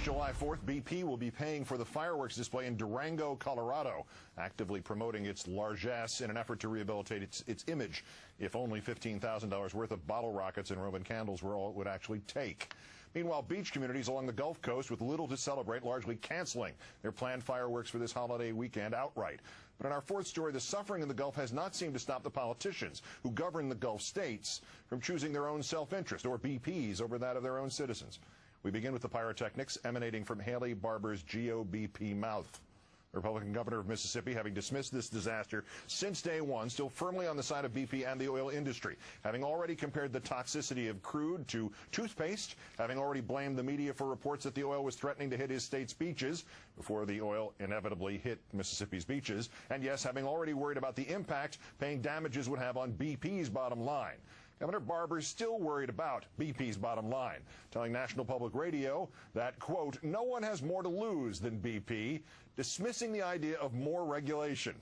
July 4th, BP will be paying for the fireworks display in Durango, Colorado, actively promoting its largesse in an effort to rehabilitate its image. If only $15,000 worth of bottle rockets and Roman candles were all it would actually take. Meanwhile, beach communities along the Gulf Coast with little to celebrate largely canceling their planned fireworks for this holiday weekend outright. But in our fourth story, the suffering in the Gulf has not seemed to stop the politicians who govern the Gulf states from choosing their own self-interest, or BP's, over that of their own citizens. We begin with the pyrotechnics emanating from Haley Barbour's GOBP mouth. The Republican governor of Mississippi having dismissed this disaster since day one, still firmly on the side of BP and the oil industry, having already compared the toxicity of crude to toothpaste, having already blamed the media for reports that the oil was threatening to hit his state's beaches before the oil inevitably hit Mississippi's beaches, and yes, having already worried about the impact paying damages would have on BP's bottom line. Governor Barbour is still worried about BP's bottom line, telling National Public Radio that, quote, no one has more to lose than BP, dismissing the idea of more regulation.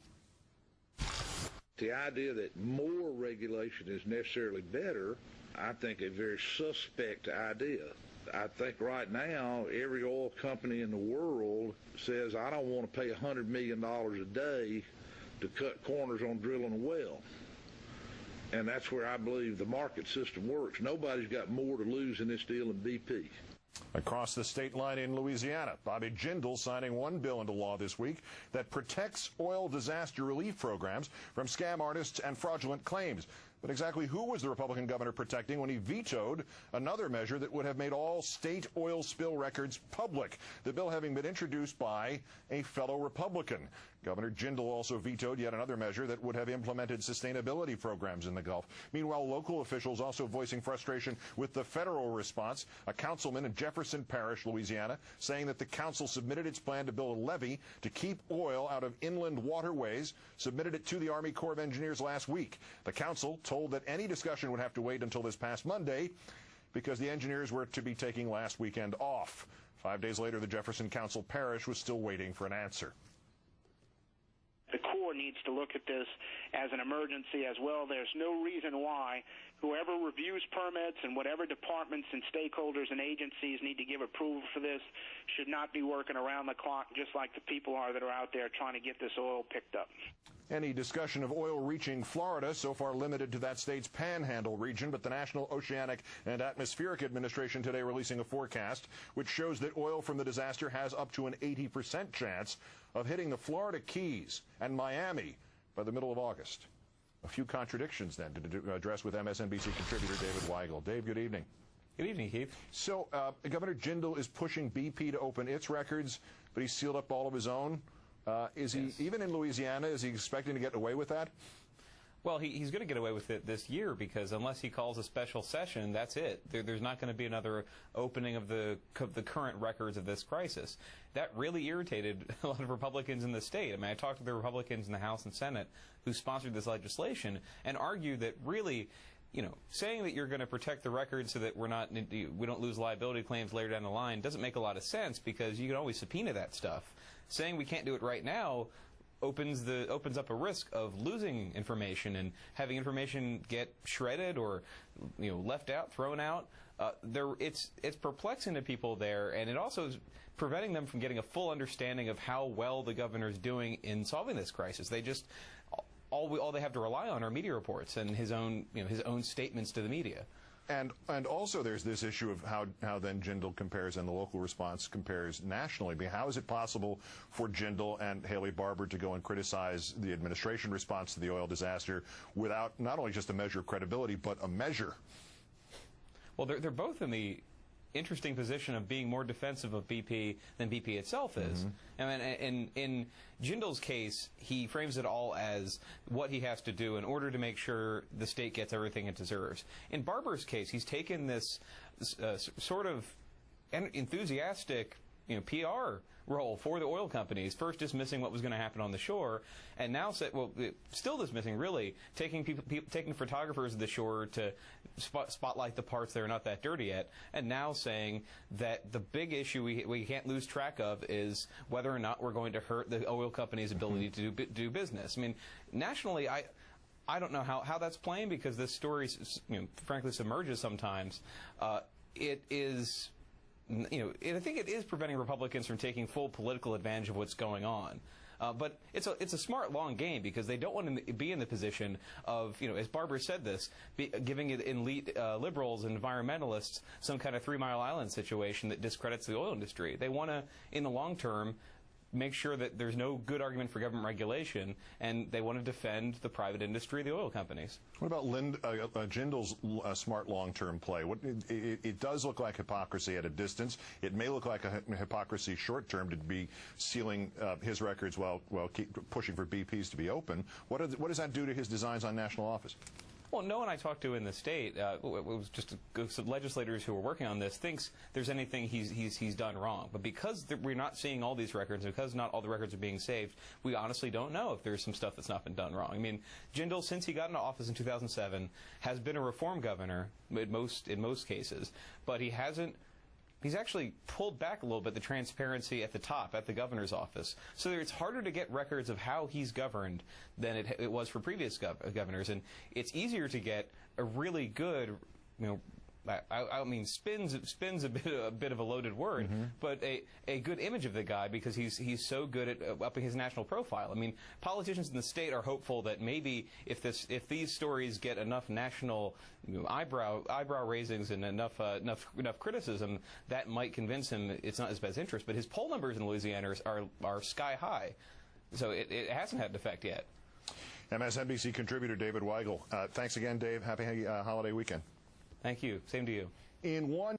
The idea that more regulation is necessarily better, I think, a very suspect idea. I think right now every oil company in the world says, I don't want to pay $100 million a day to cut corners on drilling a well. And that's where I believe the market system works. Nobody's got more to lose in this deal than BP. Across the state line in Louisiana, Bobby Jindal signing one bill into law this week that protects oil disaster relief programs from scam artists and fraudulent claims. But exactly who was the Republican governor protecting when he vetoed another measure that would have made all state oil spill records public, the bill having been introduced by a fellow Republican? Governor Jindal also vetoed yet another measure that would have implemented sustainability programs in the Gulf. Meanwhile, local officials also voicing frustration with the federal response. A councilman in Jefferson Parish, Louisiana, saying that the council submitted its plan to build a levee to keep oil out of inland waterways, submitted it to the Army Corps of Engineers last week. The council told that any discussion would have to wait until this past Monday because the engineers were to be taking last weekend off. 5 days later, the Jefferson Council Parish was still waiting for an answer. The Corps needs to look at this as an emergency as well. There's no reason why whoever reviews permits and whatever departments and stakeholders and agencies need to give approval for this should not be working around the clock just like the people are that are out there trying to get this oil picked up. Any discussion of oil reaching Florida so far limited to that state's panhandle region, but the National Oceanic and Atmospheric Administration today releasing a forecast which shows that oil from the disaster has up to an 80% chance of hitting the Florida Keys and Miami by the middle of August. A few contradictions then to address with MSNBC contributor David Weigel. Dave, good evening. Good evening, Keith. So Governor Jindal is pushing BP to open its records, but he's sealed up all of his own. Is he, even in Louisiana, is he expecting to get away with that? Well, he's going to get away with it this year because unless he calls a special session, that's it. There's not going to be another opening of the current records of this crisis. That really irritated a lot of Republicans in the state. I mean, I talked to the Republicans in the House and Senate who sponsored this legislation and argued that really, you know, saying that you're going to protect the records so that we don't lose liability claims later down the line doesn't make a lot of sense because you can always subpoena that stuff. Saying we can't do it right now opens up a risk of losing information and having information get shredded or, you know, left out, thrown out. It's perplexing to people there, and it also is preventing them from getting a full understanding of how well the governor is doing in solving this crisis. They just all they have to rely on are media reports and his own statements to the media. And also there's this issue of how then Jindal compares and the local response compares nationally. I mean, how is it possible for Jindal and Haley Barbour to go and criticize the administration response to the oil disaster without not only just a measure of credibility, but a measure? Well, they're both in the interesting position of being more defensive of BP than BP itself is. Mm-hmm. I mean, in Jindal's case, he frames it all as what he has to do in order to make sure the state gets everything it deserves. In Barbour's case, he's taken this sort of enthusiastic, PR role for the oil companies, first dismissing what was going to happen on the shore, and now still dismissing, really, taking photographers of the shore to spotlight the parts that are not that dirty yet, and now saying that the big issue we can't lose track of is whether or not we're going to hurt the oil companies' ability to do business. I mean, nationally, I don't know how that's playing because this story, frankly, submerges sometimes. It is I think it is preventing Republicans from taking full political advantage of what's going on. But it's a smart, long game because they don't want to be in the position of, as Barbara said giving elite liberals and environmentalists some kind of 3 Mile Island situation that discredits the oil industry. They want to, in the long term, make sure that there's no good argument for government regulation, and they want to defend the private industry, the oil companies. What about Jindal's smart long-term play? It does look like hypocrisy at a distance. It may look like a hypocrisy short-term to be sealing his records while keep pushing for BPs to be open. What does that do to his designs on national office? Well, no one I talked to in the state, it was just some legislators who were working on this, thinks there's anything he's done wrong. But because we're not seeing all these records, because not all the records are being saved, we honestly don't know if there's some stuff that's not been done wrong. I mean, Jindal, since he got into office in 2007, has been a reform governor in most cases, but he hasn't. He's actually pulled back a little bit the transparency at the top, at the governor's office. So it's harder to get records of how he's governed than it was for previous governors. And it's easier to get a really good, I mean, spin's a bit of a loaded word, but a good image of the guy because he's so good at upping his national profile. I mean, politicians in the state are hopeful that maybe if these stories get enough national eyebrow raisings and enough criticism, that might convince him it's not his best interest. But his poll numbers in Louisiana are sky high, so it hasn't had an effect yet. MSNBC contributor David Weigel. Thanks again, Dave. Happy holiday weekend. Thank you. Same to you. In one